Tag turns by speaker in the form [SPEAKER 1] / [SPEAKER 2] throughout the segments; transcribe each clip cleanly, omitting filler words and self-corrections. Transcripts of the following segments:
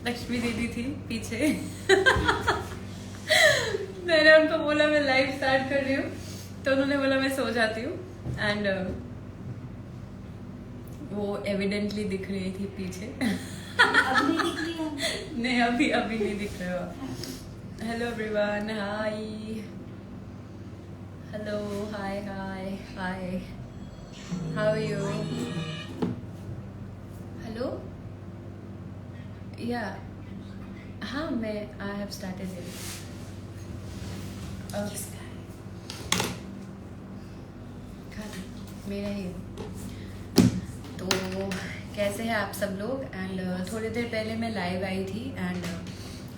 [SPEAKER 1] लक्ष्मी दीदी थी पीछे। मैंने उनको बोला मैं लाइव स्टार्ट कर रही हूँ, तो उन्होंने बोला मैं सो जाती हूँ। एंड वो एविडेंटली दिख रही थी पीछे।
[SPEAKER 2] अब नहीं दिख रही है।
[SPEAKER 1] नहीं, अभी अभी नहीं दिख रहे हो। Hello everyone, hi. Hello, hi hi hi, how are you? Hello, yeah हाँ, मैं आई हैव स्टार्टेड इट। मेरा ही। तो कैसे हैं आप सब लोग? एंड थोड़ी देर पहले मैं लाइव आई थी एंड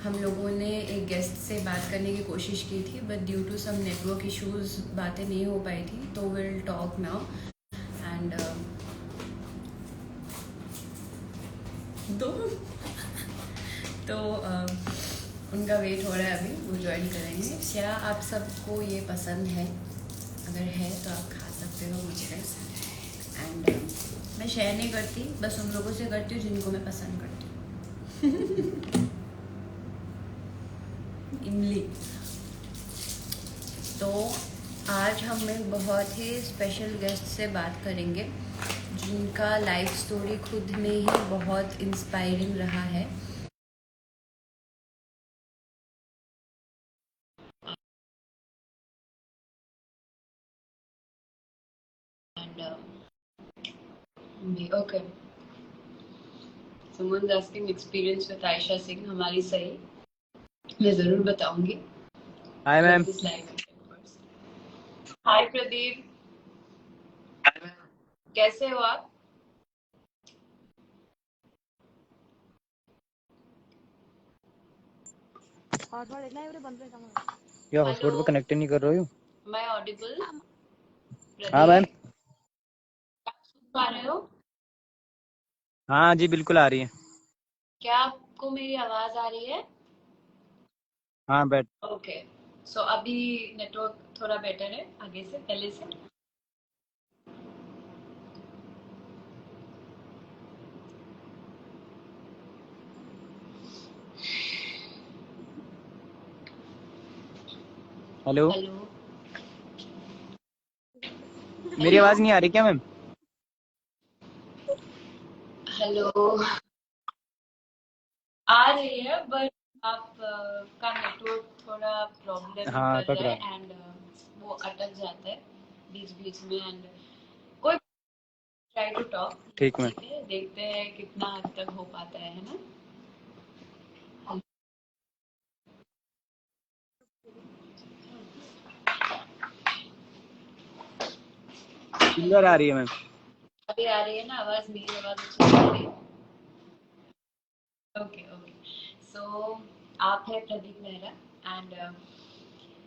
[SPEAKER 1] हम लोगों ने एक गेस्ट से बात करने की कोशिश की थी, but due to some network issues बातें नहीं हो पाई थी। तो विल टॉक नाउ एंड तो उनका वेट हो रहा है, अभी वो ज्वाइन करेंगे। क्या आप सबको ये पसंद है? अगर है तो आप खा सकते हो मुझसे। एंड मैं शेयर नहीं करती, बस उन लोगों से करती हूँ जिनको मैं पसंद करती हूँ। इमली। तो आज हम एक बहुत ही स्पेशल गेस्ट से बात करेंगे जिनका लाइफ स्टोरी खुद में ही बहुत इंस्पायरिंग रहा है। Okay, someone's asking experience with Aisha Singh. हमारी सही, मैं जरूर बताऊंगी।
[SPEAKER 3] Hi ma'am.
[SPEAKER 1] हाय प्रदीप, कैसे हो आप?
[SPEAKER 3] क्या हॉटस्पॉट पे कनेक्ट नहीं कर रही हूँ?
[SPEAKER 1] मैं ऑडिबल?
[SPEAKER 3] हाँ मैम।
[SPEAKER 1] आप सुन पा रहे हो?
[SPEAKER 3] हाँ जी, बिल्कुल आ रही है।
[SPEAKER 1] क्या आपको मेरी आवाज आ रही है?
[SPEAKER 3] हाँ बैठ।
[SPEAKER 1] ओके, सो अभी नेटवर्क थोड़ा बेटर है आगे से, पहले से।
[SPEAKER 3] हेलो,
[SPEAKER 1] हेलो,
[SPEAKER 3] मेरी आवाज नहीं आ रही क्या मैम?
[SPEAKER 1] हेलो, आ रही है बट आप का नेटवर्क थोड़ा प्रॉब्लम
[SPEAKER 3] हाँ
[SPEAKER 1] कर रहा
[SPEAKER 3] पकड़ा।
[SPEAKER 1] है एंड वो अटक जाता है बीच बीच में। एंड कोई ट्राई टू टॉक,
[SPEAKER 3] ठीक मैम।
[SPEAKER 1] ठीक है, देखते हैं कितना हद तक हो पाता है ना।
[SPEAKER 3] क्लियर आ रही है मैम।
[SPEAKER 1] अभी आ रही है ना आवाज? मेरी आवाज अच्छी आ रही है? ओके ओके, सो आप है प्रदीप मेहरा एंड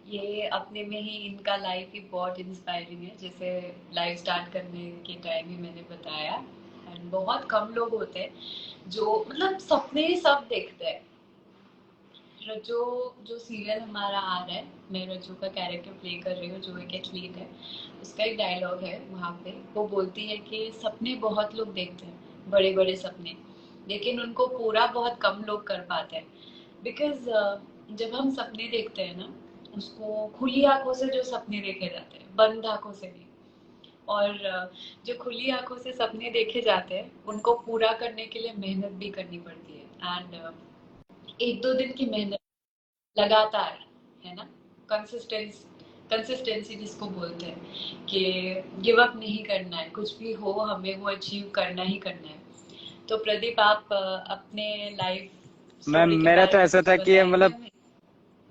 [SPEAKER 1] ये अपने में ही इनका लाइफ ही बहुत इंस्पायरिंग है। जैसे लाइफ स्टार्ट करने के टाइम ही मैंने बताया, एंड बहुत कम लोग होते हैं जो मतलब सपने सब देखते हैं। रजो, जो सीरियल हमारा आ रहा है, मैं रजो का कैरेक्टर प्ले कर रही हूँ जो एक एथलीट है, उसका एक डायलॉग है वहाँ पे। वो बोलती है कि सपने बहुत लोग देखते हैं, बड़े बड़े सपने, लेकिन उनको पूरा बहुत कम लोग कर पाते हैं। बिकॉज जब हम सपने देखते हैं ना, उसको खुली आंखों से जो सपने देखे जाते हैं, बंद आंखों से नहीं। और जो खुली आंखों से सपने देखे जाते हैं उनको पूरा करने के लिए मेहनत भी करनी पड़ती है। एंड एक दो दिन की मेहनत लगातार, है ना, कंसिस्टेंस कंसिस्टेंसी जिसको बोलते हैं, कि गिव अप नहीं करना है, कुछ भी हो हमें वो अचीव करना ही करना है। तो प्रदीप, आप अपने लाइफ
[SPEAKER 3] मैम
[SPEAKER 1] स्टोरी के
[SPEAKER 3] मेरा
[SPEAKER 1] बारे
[SPEAKER 3] तो
[SPEAKER 1] में
[SPEAKER 3] ऐसा
[SPEAKER 1] कुछ
[SPEAKER 3] था कि
[SPEAKER 1] बताएंगे
[SPEAKER 3] मतलब
[SPEAKER 1] हमें?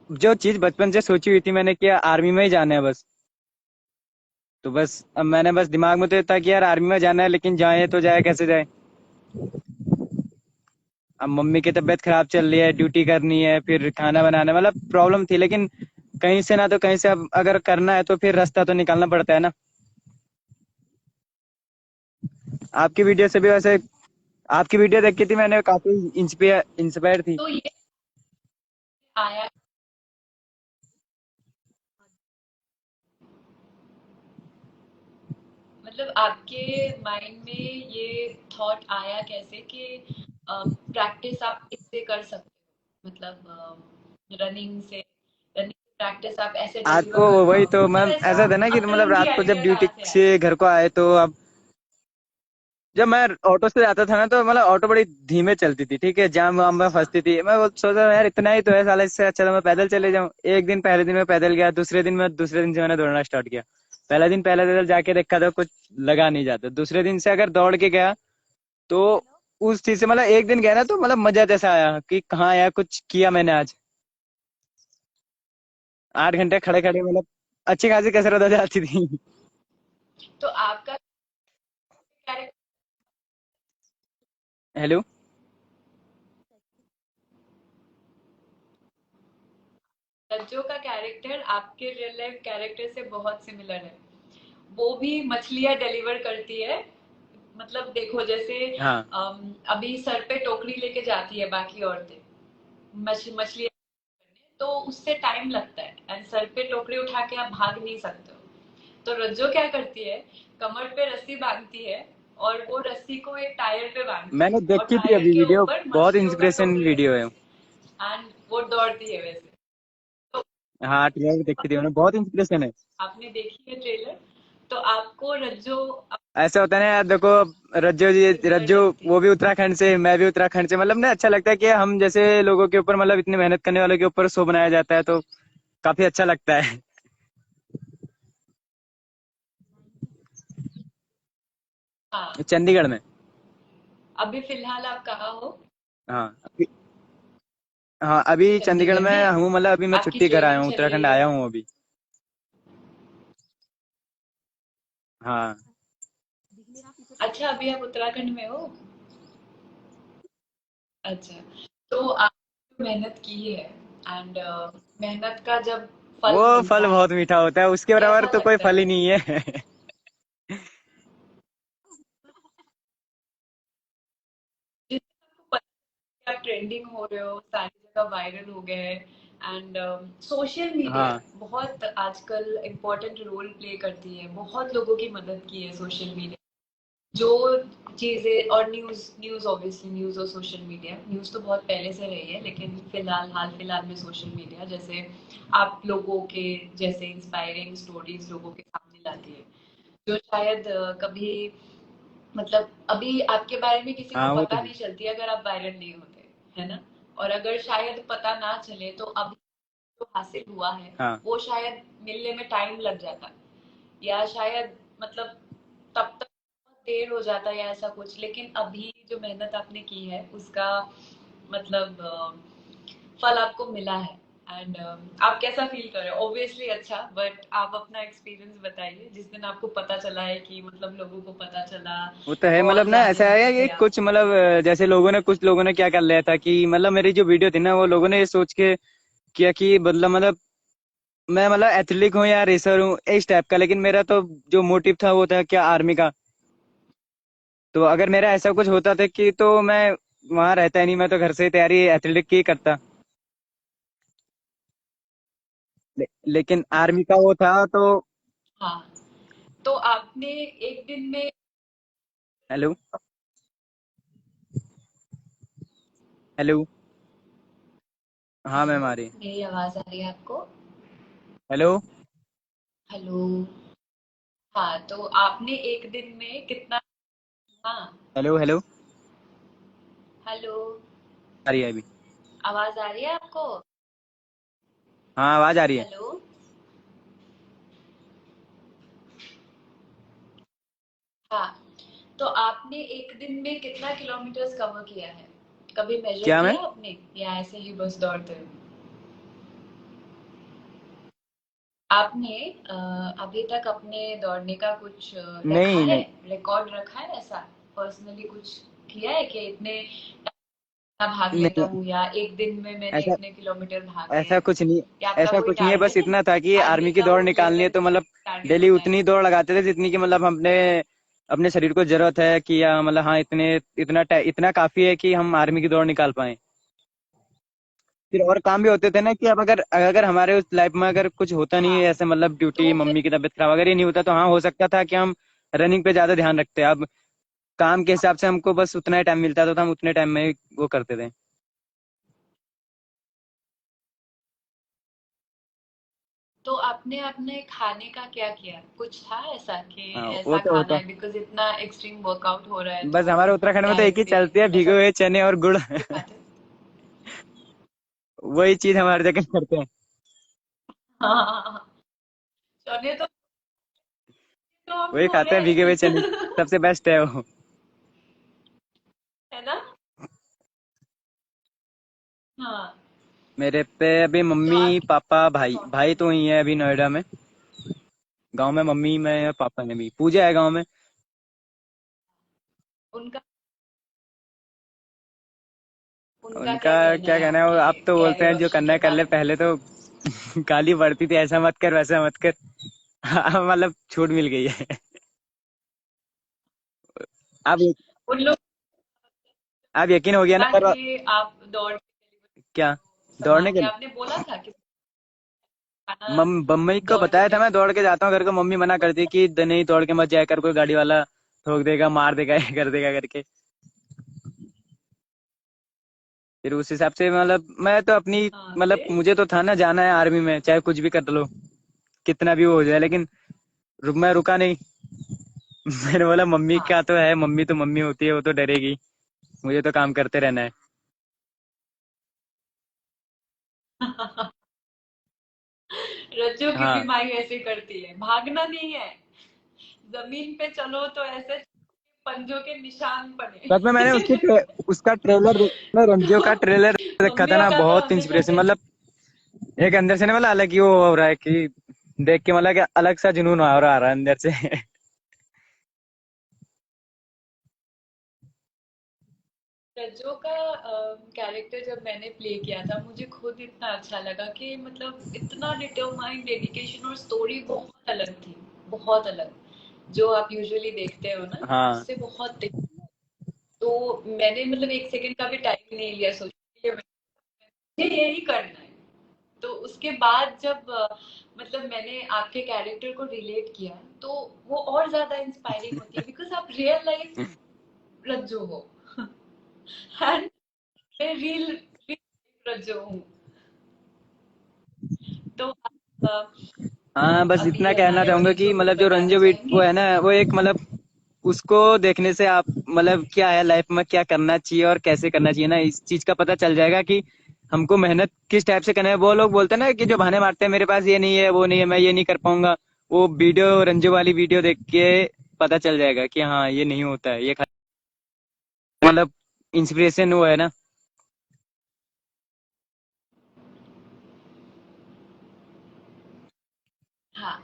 [SPEAKER 3] जो चीज बचपन से सोची हुई थी मैंने कि आर्मी में ही जाना है बस। तो बस अब मैंने बस दिमाग में तो था कि यार आर्मी में जाना है, लेकिन जाए तो जाए कैसे जाए। अब मम्मी की तबीयत खराब चल रही है, ड्यूटी करनी है, फिर खाना बनाना, मतलब प्रॉब्लम थी। लेकिन कहीं से ना तो कहीं से अब अगर करना है तो फिर रास्ता तो निकालना पड़ता है ना। आपकी वीडियो से भी वैसे, आपकी वीडियो देख के थी मैंने, काफी इंस्पायर थी।
[SPEAKER 1] तो ये आया, मतलब आपके माइंड में ये थॉट आया कैसे कि प्रैक्टिस आप इससे कर सकते हो, मतलब रनिंग प्रैक्टिस आप ऐसे
[SPEAKER 3] आज
[SPEAKER 1] डिलीवर
[SPEAKER 3] को
[SPEAKER 1] कर
[SPEAKER 3] वही
[SPEAKER 1] पाओगे,
[SPEAKER 3] तो
[SPEAKER 1] मतलब
[SPEAKER 3] मैम
[SPEAKER 1] ऐसा
[SPEAKER 3] ऐसा था ना कि मतलब
[SPEAKER 1] अतरंगी
[SPEAKER 3] रात को जब
[SPEAKER 1] आइडिया
[SPEAKER 3] ड्यूटी
[SPEAKER 1] कहाँ से आया?
[SPEAKER 3] से घर को आए तो अब जब मैं ऑटो से जाता था ना तो मतलब ऑटो बड़ी धीमे चलती थी, ठीक है, जाम वाम में फंसती थी। मैं वो सोचा यार इतना ही तो है साला, इससे अच्छा तो मैं पैदल चले जाऊं। एक दिन पहले दिन मैं पैदल गया, दूसरे दिन से मैंने दौड़ना स्टार्ट किया। पहला दिन पहले पैदल जाके देखा तो कुछ लगा नहीं जाता, दूसरे दिन से अगर दौड़ के गया तो उस चीज से मतलब एक दिन गया ना तो मतलब मजा जैसा आया कि कहाँ यार कुछ किया मैंने आज। 8 घंटे खड़े खड़े मतलब अच्छी खासी कसरत हो जाती थी।
[SPEAKER 1] तो आपका कैरेक्टर,
[SPEAKER 3] हेलो।
[SPEAKER 1] रज्जो का कैरेक्टर आपके रियल लाइफ कैरेक्टर से बहुत सिमिलर है। वो भी मछलियां डिलीवर करती है। मतलब देखो जैसे
[SPEAKER 3] हाँ
[SPEAKER 1] अभी सर पे टोकरी लेके जाती है बाकी औरतें मछली, तो उससे टाइम लगता है एंड सर पे टोकरी उठा के आप भाग नहीं सकते हो। तो रज्जो क्या करती है, कमर पे रस्सी बांधती है और वो रस्सी को एक टायर पे बांधती है
[SPEAKER 3] मैंने
[SPEAKER 1] और
[SPEAKER 3] देखी थी
[SPEAKER 1] टायर
[SPEAKER 3] अभी
[SPEAKER 1] के
[SPEAKER 3] वीडियो,
[SPEAKER 1] ऊपर
[SPEAKER 3] बहुत
[SPEAKER 1] मछलियों का
[SPEAKER 3] इंस्पिरेशन
[SPEAKER 1] टोकरी
[SPEAKER 3] वीडियो
[SPEAKER 1] रखती
[SPEAKER 3] है।
[SPEAKER 1] है एंड वो दौड़ती है वैसे। तो
[SPEAKER 3] हाँ ट्रेलर देखी थी मैंने, बहुत इंस्पिरेशन है।
[SPEAKER 1] आपने देखी है ट्रेलर, तो आपको रज्जो
[SPEAKER 3] ऐसा होता है ना यार, देखो रज्जो जी,
[SPEAKER 1] सिमिलर
[SPEAKER 3] रज्जो
[SPEAKER 1] लगती
[SPEAKER 3] वो
[SPEAKER 1] है।
[SPEAKER 3] भी उत्तराखंड से, मैं भी उत्तराखंड से, मतलब ना अच्छा लगता है कि हम जैसे लोगों के ऊपर मतलब इतनी मेहनत करने वालों के ऊपर शो बनाया जाता है तो काफी अच्छा लगता है।
[SPEAKER 1] हाँ,
[SPEAKER 3] चंडीगढ़ में।
[SPEAKER 1] अभी फिलहाल आप कहाँ हो?
[SPEAKER 3] हाँ हाँ अभी चंडीगढ़
[SPEAKER 1] चंडीगढ़
[SPEAKER 3] में
[SPEAKER 1] में
[SPEAKER 3] हूँ, मतलब अभी मैं
[SPEAKER 1] आपकी
[SPEAKER 3] छुट्टी कर आया
[SPEAKER 1] ट्रेनिंग
[SPEAKER 3] हूँ,
[SPEAKER 1] चल
[SPEAKER 3] उत्तराखंड
[SPEAKER 1] रही है।
[SPEAKER 3] आया हूँ अभी। हाँ
[SPEAKER 1] अच्छा, अभी आप उत्तराखंड में हो? अच्छा, तो आप मेहनत की है एंड मेहनत का जब फल
[SPEAKER 3] वो
[SPEAKER 1] मिलता
[SPEAKER 3] फल
[SPEAKER 1] है
[SPEAKER 3] बहुत मीठा होता है, उसके बराबर
[SPEAKER 1] कैसा
[SPEAKER 3] तो कोई
[SPEAKER 1] लगता
[SPEAKER 3] फल ही
[SPEAKER 1] है?
[SPEAKER 3] नहीं है।
[SPEAKER 1] जिससे आपको पता है कि आप ट्रेंडिंग हो रहे हो, सारी जगह वायरल हो गए एंड सोशल मीडिया
[SPEAKER 3] हाँ
[SPEAKER 1] बहुत आजकल इम्पोर्टेंट रोल प्ले करती है, बहुत लोगों की मदद की है सोशल मीडिया। जो चीजें और न्यूज न्यूज ऑब्वियसली न्यूज और सोशल मीडिया, न्यूज तो बहुत पहले से रही है लेकिन हाल फिलहाल में सोशल मीडिया जैसे आप लोगों के जैसे इंस्पायरिंग स्टोरीज लोगों के सामने लाती है, जो शायद कभी मतलब अभी आपके बारे में किसी को
[SPEAKER 3] हाँ वो तो
[SPEAKER 1] पता
[SPEAKER 3] है।
[SPEAKER 1] नहीं चलती अगर आप वायरल नहीं होते, है ना? और अगर शायद पता ना चले तो अभी जो हासिल हुआ है
[SPEAKER 3] हाँ
[SPEAKER 1] वो शायद मिलने में टाइम लग जाता, या शायद मतलब तब तक बहुत देर हो जाता है या ऐसा कुछ, लेकिन अभी जो मेहनत आपने की है उसका मतलब फल आपको मिला है एंड आप कैसा फील कर रहे हो? ऑब्वियसली अच्छा, बट आप अपना एक्सपीरियंस बताइए जिस दिन आपको पता चला है कि मतलब लोगों को पता चला
[SPEAKER 3] वो तो है,
[SPEAKER 1] और
[SPEAKER 3] मतलब ना
[SPEAKER 1] जानने
[SPEAKER 3] ऐसा है
[SPEAKER 1] लगे
[SPEAKER 3] कि
[SPEAKER 1] आप।
[SPEAKER 3] कुछ मतलब जैसे कुछ लोगों ने क्या कर लिया था कि मतलब मेरी जो वीडियो थी ना वो लोगों ने ये सोच के किया कि मतलब मैं मतलब एथलीट हूँ या रेसर हूँ इस टाइप का, लेकिन मेरा तो जो मोटिव था वो था क्या आर्मी का। तो अगर मेरा ऐसा कुछ होता था कि तो मैं वहां रहता ही नहीं, मैं तो घर से ही तैयारी एथलेटिक की करता। लेकिन आर्मी का वो था तो।
[SPEAKER 1] हाँ, तो आपने एक दिन में
[SPEAKER 3] हेलो। हेलो। हाँ मैम
[SPEAKER 1] हेलो,
[SPEAKER 3] आ रही है।
[SPEAKER 1] मेरी आवाज आ रही है आपको?
[SPEAKER 3] हेलो।
[SPEAKER 1] हेलो। हाँ, तो आपने एक दिन में कितना, हाँ,
[SPEAKER 3] हेलो। हेलो।
[SPEAKER 1] हेलो,
[SPEAKER 3] आ रही है अभी।
[SPEAKER 1] आवाज आ रही है आपको?
[SPEAKER 3] हाँ आवाज आ रही है।
[SPEAKER 1] हेलो। हाँ, तो आपने एक दिन में कितना किलोमीटर्स कवर किया है? कभी मेजर
[SPEAKER 3] क्या मैम?
[SPEAKER 1] किया आपने या ऐसे ही बस दौड़ते हो? आपने अभी तक अपने दौड़ने का कुछ रखा
[SPEAKER 3] नहीं
[SPEAKER 1] है,
[SPEAKER 3] नहीं
[SPEAKER 1] रिकॉर्ड रखा है ऐसा? पर्सनली कुछ किया है कि इतने भाग लेता
[SPEAKER 3] नहीं।
[SPEAKER 1] हूँ या एक दिन में मैंने
[SPEAKER 3] ऐसा
[SPEAKER 1] इतने किलोमीटर भागे
[SPEAKER 3] ऐसा
[SPEAKER 1] हैं,
[SPEAKER 3] कुछ नहीं।
[SPEAKER 1] या आपका
[SPEAKER 3] ऐसा
[SPEAKER 1] कोई
[SPEAKER 3] कुछ नहीं है, बस
[SPEAKER 1] टारगेट है?
[SPEAKER 3] इतना था कि
[SPEAKER 1] आर्मी
[SPEAKER 3] आर्मी की
[SPEAKER 1] का
[SPEAKER 3] दौड़
[SPEAKER 1] वो
[SPEAKER 3] निकालनी है
[SPEAKER 1] लेकर
[SPEAKER 3] तो मतलब
[SPEAKER 1] टारगेट
[SPEAKER 3] डेली
[SPEAKER 1] होता है।
[SPEAKER 3] उतनी दौड़ लगाते थे जितनी की मतलब अपने अपने शरीर को जरूरत है कि या मतलब हाँ इतना काफी है कि हम आर्मी की दौड़ निकाल पाए। फिर और काम भी होते थे ना कि अब अगर अगर हमारे उस लाइफ में अगर कुछ होता नहीं है
[SPEAKER 1] हाँ,
[SPEAKER 3] ऐसे मतलब ड्यूटी,
[SPEAKER 1] तो फिर
[SPEAKER 3] मम्मी की तबीयत खराब अगर ये नहीं होता तो हाँ हो सकता था कि हम रनिंग पे ज्यादा ध्यान रखते। अब काम के हिसाब से हमको बस उतना ही टाइम मिलता था, तो हम उतने टाइम में ही वो करते थे।
[SPEAKER 1] तो आपने अपने खाने का क्या किया? कुछ था ऐसा कि
[SPEAKER 3] हाँ वो
[SPEAKER 1] ऐसा
[SPEAKER 3] तो
[SPEAKER 1] खाना
[SPEAKER 3] होता।
[SPEAKER 1] है, बिकॉज इतना एक्सट्रीम वर्कआउट हो रहा है
[SPEAKER 3] बस
[SPEAKER 1] तो
[SPEAKER 3] हमारे उत्तराखंड में तो एक
[SPEAKER 1] टाइम
[SPEAKER 3] ही
[SPEAKER 1] पे
[SPEAKER 3] चलती है, भीगे
[SPEAKER 1] ऐसा
[SPEAKER 3] हुए चने और गुड़।
[SPEAKER 1] कुछ खाते?
[SPEAKER 3] वही चीज हमारी जगह करते हैं।
[SPEAKER 1] हाँ हाँ, हाँ। चने तो
[SPEAKER 3] वही
[SPEAKER 1] हमको
[SPEAKER 3] खाते
[SPEAKER 1] है।
[SPEAKER 3] हैं, भीगे हुए चने सबसे बेस्ट है वो।
[SPEAKER 1] है ना? हाँ।
[SPEAKER 3] मेरे पे अभी
[SPEAKER 1] तो
[SPEAKER 3] मम्मी
[SPEAKER 1] आपकी
[SPEAKER 3] पापा भाई,
[SPEAKER 1] कौन
[SPEAKER 3] भाई तो ही है अभी नोएडा में। गांव में मम्मी, मैं और पापा ने भी, पूजा है गांव में।
[SPEAKER 1] उनका उनका
[SPEAKER 3] उनका
[SPEAKER 1] क्या कहना
[SPEAKER 3] क्या
[SPEAKER 1] है
[SPEAKER 3] कहना है, वो
[SPEAKER 1] आपके
[SPEAKER 3] आप तो बोलते हैं जो
[SPEAKER 1] कैरियर
[SPEAKER 3] करना
[SPEAKER 1] के
[SPEAKER 3] है कर ले,
[SPEAKER 1] बारे में?
[SPEAKER 3] पहले तो गाली पड़ती थी ऐसा मत कर वैसा मत कर। हाँ, मतलब छूट मिल गई है। अब
[SPEAKER 1] उन लोग
[SPEAKER 3] अब यकीन हो गया ना
[SPEAKER 1] था
[SPEAKER 3] पर।
[SPEAKER 1] कि आप दौड़
[SPEAKER 3] क्या? दौड़ने
[SPEAKER 1] संभाल
[SPEAKER 3] के
[SPEAKER 1] के
[SPEAKER 3] लिए
[SPEAKER 1] आपने बोला था कि खाना
[SPEAKER 3] मम्मी को
[SPEAKER 1] दौड़ के
[SPEAKER 3] बताया था, मैं
[SPEAKER 1] कैसे?
[SPEAKER 3] दौड़ के जाता हूँ घर को, मम्मी मना करती कि नहीं दौड़ के मत जाया कर, कोई गाड़ी वाला ठोक देगा मार देगा ये कर देगा करके। फिर उस हिसाब से मतलब मैं तो अपनी,
[SPEAKER 1] हाँ,
[SPEAKER 3] मतलब
[SPEAKER 1] फिर
[SPEAKER 3] मुझे तो था ना जाना है आर्मी में, चाहे कुछ भी कर लो, कितना भी वो हो जाए, लेकिन मैं रुका नहीं। मैंने बोला मम्मी
[SPEAKER 1] हाँ।
[SPEAKER 3] का तो है, मम्मी तो मम्मी होती है, वो तो डरेगी, मुझे तो काम करते रहना है।
[SPEAKER 1] रज्जो की भी
[SPEAKER 3] हाँ
[SPEAKER 1] माई ऐसे करती है, भागना नहीं है, जमीन पे चलो तो ऐसे पंजों के निशान
[SPEAKER 3] सच में मैंने
[SPEAKER 1] पड़े।
[SPEAKER 3] उसका ट्रेलर देखा, रंजियो का
[SPEAKER 1] तो
[SPEAKER 3] ट्रेलर देखा था
[SPEAKER 1] मम्मियों
[SPEAKER 3] ना,
[SPEAKER 1] का तो
[SPEAKER 3] बहुत
[SPEAKER 1] हमेशा
[SPEAKER 3] इंस्पिरेशन,
[SPEAKER 1] से
[SPEAKER 3] मतलब एक अंदर से ना, मतलब अलग ही वो हो रहा है कि देख के मतलब कि अलग सा जुनून आ रहा है अंदर से।
[SPEAKER 1] रज्जो का कैरेक्टर जब मैंने प्ले किया था, मुझे खुद इतना अच्छा लगा कि मतलब इतना डिटरमाइंड, डेडिकेशन, और स्टोरी बहुत अलग थी, बहुत अलग, जो आप यूजुअली देखते हो ना,
[SPEAKER 3] हाँ
[SPEAKER 1] उससे बहुत तो मैंने मतलब एक सेकंड का भी टाइम नहीं लिया सोचने के लिए, मुझे यही करना है। तो उसके बाद जब मतलब मैंने आपके कैरेक्टर को रिलेट किया, तो वो और ज्यादा इंस्पायरिंग होती है, बिकॉज आप रियल लाइफ रज्जो हो। एंड मैं रियल रज्जो हूँ। तो आप
[SPEAKER 3] हाँ, बस
[SPEAKER 1] अभी
[SPEAKER 3] इतना कहना
[SPEAKER 1] हमारे
[SPEAKER 3] चाहूंगा
[SPEAKER 1] ऑडियंस
[SPEAKER 3] कि
[SPEAKER 1] को कुछ
[SPEAKER 3] मतलब जो
[SPEAKER 1] बताना
[SPEAKER 3] रंजो वो
[SPEAKER 1] चाहेंगे?
[SPEAKER 3] है ना, वो एक मतलब उसको देखने से आप मतलब क्या है लाइफ में, क्या करना चाहिए और कैसे करना चाहिए ना, इस चीज का पता चल जाएगा कि हमको मेहनत किस टाइप से करना है। वो लोग बोलते हैं ना कि जो बहाने मारते हैं, मेरे पास ये नहीं है वो नहीं है मैं ये नहीं कर पाऊंगा, वो वीडियो, रंजो वाली वीडियो देख के पता चल जाएगा कि हाँ ये नहीं होता है, ये मतलब इंस्पिरेशन वो है ना।
[SPEAKER 1] हाँ।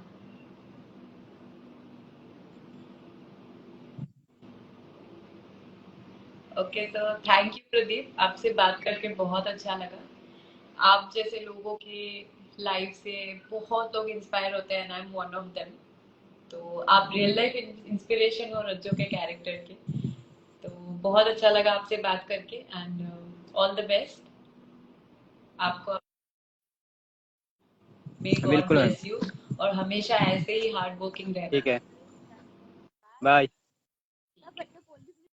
[SPEAKER 1] ओके, तो थैंक यू प्रदीप, आपसे बात करके बहुत अच्छा लगा। आप जैसे लोगों की लाइफ से बहुत लोग इंस्पायर होते हैं, I am one of them. तो आप रियल लाइफ इंस्पिरेशन हो रज्जो के कैरेक्टर के। तो बहुत अच्छा लगा आपसे बात करके, एंड ऑल द बेस्ट आपको। मे गॉड
[SPEAKER 3] बिल्कुल मैम।
[SPEAKER 1] ब्लेस यू, और हमेशा ऐसे ही हार्ड वर्किंग रहना।
[SPEAKER 3] ठीक है। बाय।